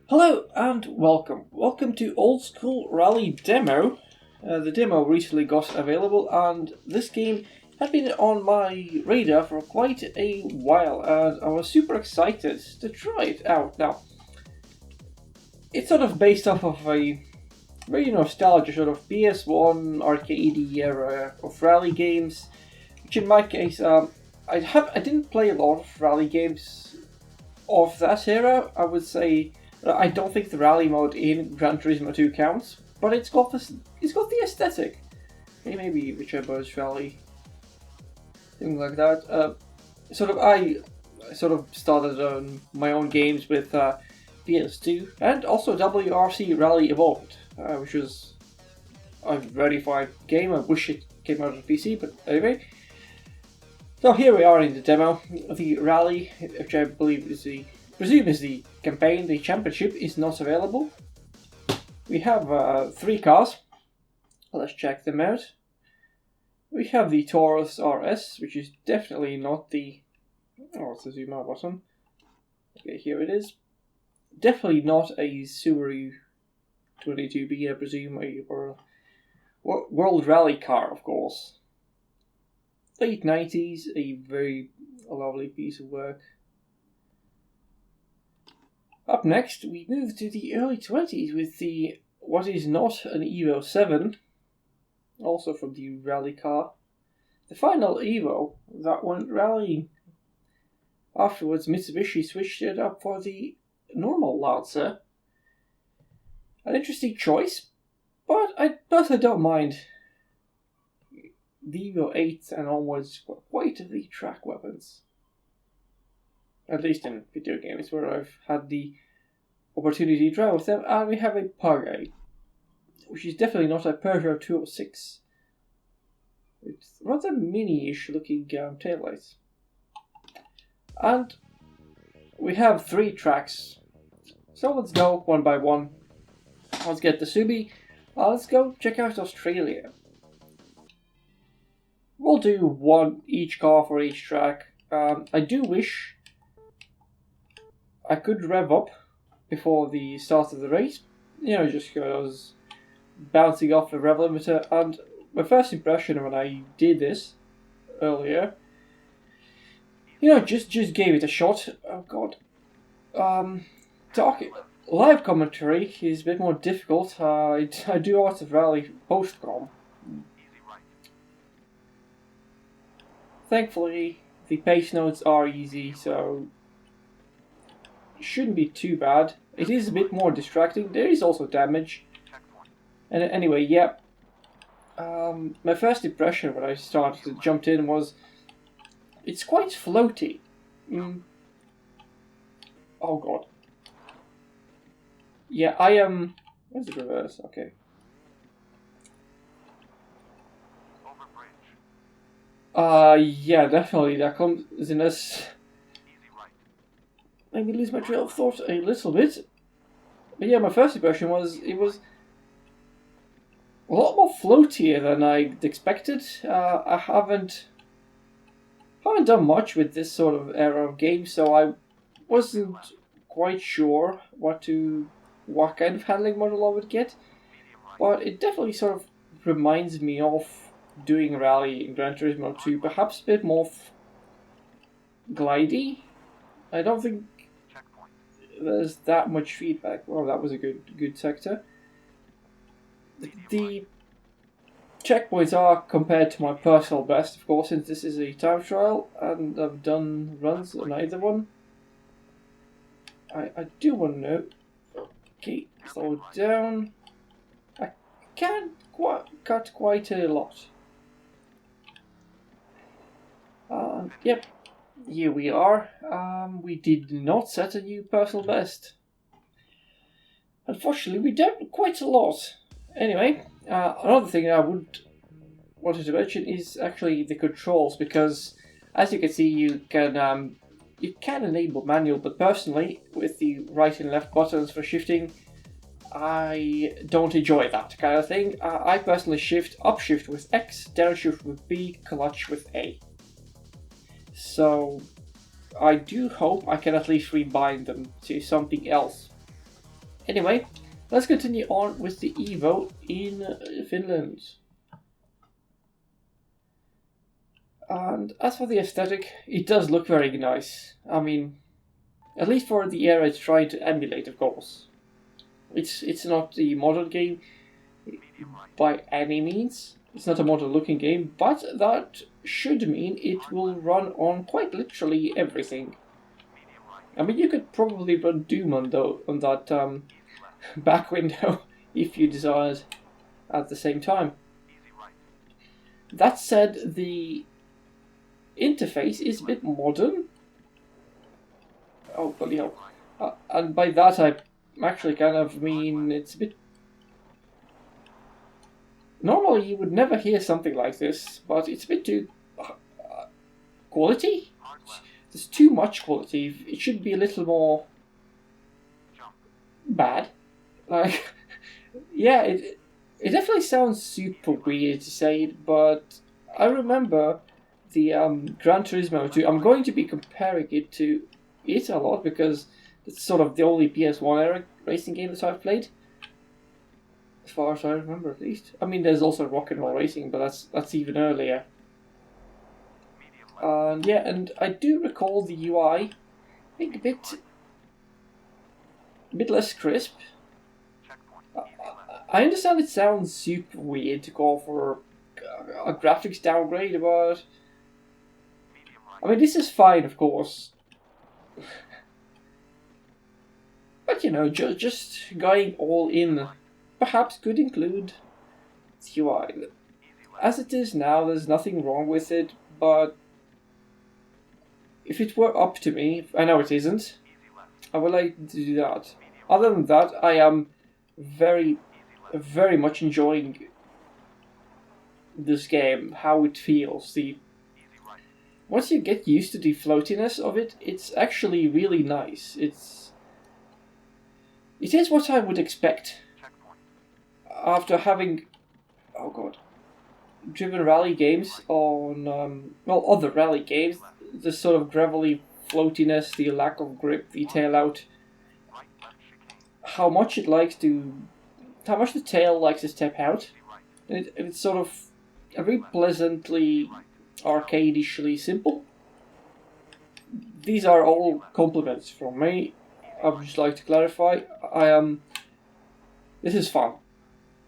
Hello and welcome. Welcome to Old School Rally Demo. The demo recently got available and this game had been on my radar for quite a while and I was super excited to try it out. Now, it's sort of based off of a very nostalgic sort of PS1 arcade era of rally games, which in my case, I didn't play a lot of rally games of that era. I would say I don't think the rally mode in Gran Turismo 2 counts, but it's got the aesthetic. Maybe Richardo's Rally, things like that. I sort of started on my own games with PS2 and also WRC Rally Evolved, which was a very fine game. I wish it came out on PC, but anyway. So here we are in the demo. The rally, which I believe presume is the campaign. The championship is not available. We have 3 cars. Let's check them out. We have the Taurus RS, which is definitely not the... Oh, it's the zoom out button. Okay, here it is. Definitely not a Subaru 22B, I presume, or World Rally car, of course. Late 90s, a very lovely piece of work. Up next, we move to the early 20s with the what is not an Evo 7, also from the rally car. The final Evo that went rallying. Afterwards, Mitsubishi switched it up for the normal Lancer. An interesting choice, but I personally don't mind. The Evo 8 and onwards were quite the track weapons. At least in video games where I've had the opportunity to drive with them. And we have a Pagay, which is definitely not a Peugeot 206. It's rather mini-ish looking taillights. And we have 3 tracks. So let's go one by one. Let's get the Subi. Let's go check out Australia. We'll do one each car for each track. I do wish I could rev up before the start of the race. Just because I was bouncing off the rev limiter. And my first impression when I did this earlier, just gave it a shot. Oh god. Live commentary is a bit more difficult. I do a lot of rally post-com. Thankfully, the pace notes are easy, so it shouldn't be too bad. It is a bit more distracting. There is also damage. And anyway, yeah. My first impression when I jumped in was it's quite floaty. Oh god. Yeah, I am. Where's the reverse? Okay. Yeah, definitely. That comes in as. Maybe lose my trail of thought a little bit. But yeah, my first impression was it was a lot more floatier than I expected. I haven't done much with this sort of era of games, so I wasn't quite sure what kind of handling model I would get. But it definitely sort of reminds me of doing rally in Gran Turismo 2, perhaps a bit more glidey. I don't think there's that much feedback. Well, that was a good sector. The checkpoints are compared to my personal best, of course, since this is a time trial and I've done runs on either one. I do want to know. Okay, slow down. I can cut quite a lot. Yep, here we are. We did not set a new personal best. Unfortunately, we did quite a lot. Anyway, another thing I wanted to mention is actually the controls, because as you can see, you can enable manual, but personally, with the right and left buttons for shifting, I don't enjoy that kind of thing. I personally upshift with X, downshift with B, clutch with A. So I do hope I can at least rebind them to something else. Anyway, let's continue on with the Evo in Finland. And as for the aesthetic, it does look very nice. I mean, at least for the era it's trying to emulate, of course. It's not the modern game by any means. It's not a modern looking game, but that should mean it will run on quite literally everything. I mean, you could probably run Doom on that back window if you desired at the same time. That said, the interface is a bit modern. Oh, bloody hell. And by that I actually kind of mean it's a bit... Normally you would never hear something like this, but it's a bit too... quality? There's too much quality. It should be a little more... bad. Like, yeah, it definitely sounds super weird to say it, but I remember the Gran Turismo 2. I'm going to be comparing it to it a lot because it's sort of the only PS1 era racing game that I've played, as far as I remember at least. I mean, there's also Rock and Roll Racing, but that's even earlier. And yeah, and I do recall the UI being a bit less crisp. I understand it sounds super weird to call for a graphics downgrade, but I mean, this is fine, of course. But you know, just going all in perhaps could include the UI. As it is now, there's nothing wrong with it, but if it were up to me, I know it isn't, I would like to do that. Other than that, I am very much enjoying this game, how it feels. Once you get used to the floatiness of it, it's actually really nice. It is what I would expect after having, oh god, driven rally games on, other rally games. The sort of gravelly floatiness, the lack of grip, the tail out. How much the tail likes to step out. It's sort of very pleasantly arcadishly simple. These are all compliments from me. I would just like to clarify. This is fun,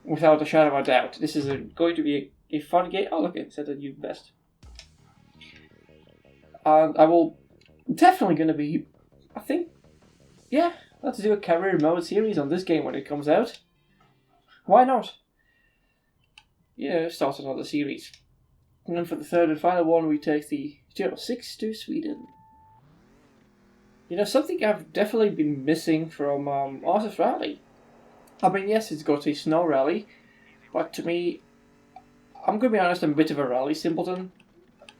without a shadow of a doubt. This is going to be a fun game. Oh look, it said a new best. And I will definitely going to be, I think, yeah, let's do a career mode series on this game when it comes out. Why not? Start another series. And then for the third and final one, we take the 06 to Sweden. Something I've definitely been missing from Arthur's Rally. I mean, yes, it's got a snow rally, but to me, I'm going to be honest, I'm a bit of a rally simpleton.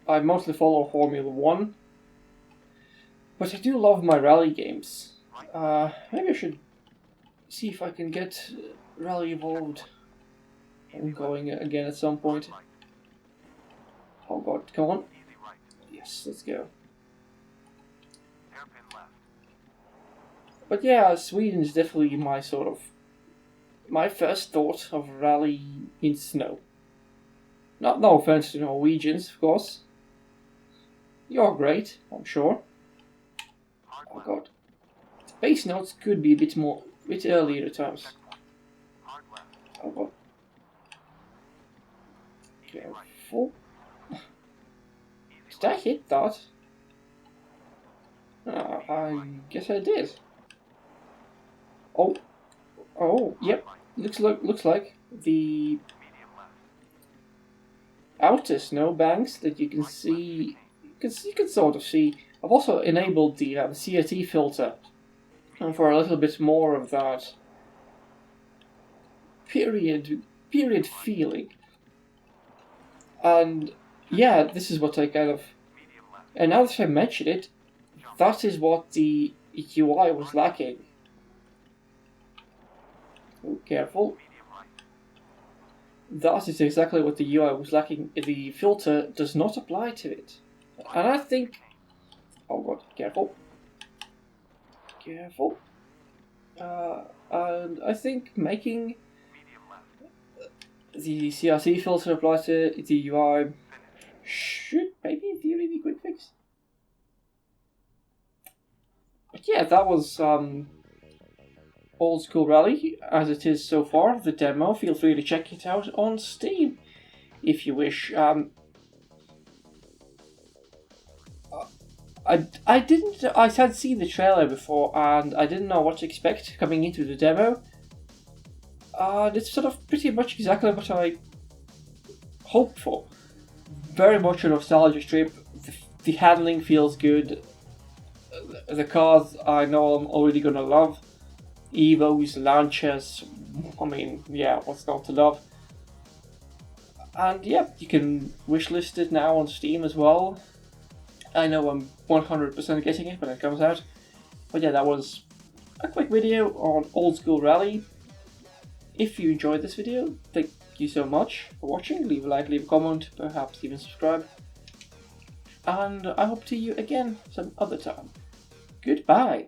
I mostly follow Formula 1, but I do love my rally games. Maybe I should see if I can get Rally Evolved going again at some point. Oh god, come on. Yes, let's go. But yeah, Sweden is definitely my first thought of rally in snow. No offense to Norwegians, of course. You're great, I'm sure. Oh god. The bass notes could be a bit earlier at times. Oh god. Careful. Did I hit that? I guess I did. Oh, yep. Looks like the outer snow banks that you can see. You can sort of see. I've also enabled the CRT filter, and for a little bit more of that period feeling. And yeah, this is what I kind of. And now that I mention it, that is what the UI was lacking. Oh, careful. That is exactly what the UI was lacking. The filter does not apply to it. And I think... Oh god, careful. Careful. And I think making the CRC filter apply to the UI should maybe in theory be a quick fix. But yeah, that was Old School Rally as it is so far, the demo. Feel free to check it out on Steam if you wish. I had seen the trailer before and I didn't know what to expect coming into the demo. And it's sort of pretty much exactly what I hoped for. Very much a nostalgia trip. The handling feels good. The cars I know I'm already gonna love. Evos, Launchers, I mean, yeah, what's not to love? And yeah, you can wishlist it now on Steam as well. I know I'm 100% getting it when it comes out. But yeah, that was a quick video on Old School Rally. If you enjoyed this video, thank you so much for watching. Leave a like, leave a comment, perhaps even subscribe. And I hope to see you again some other time. Goodbye.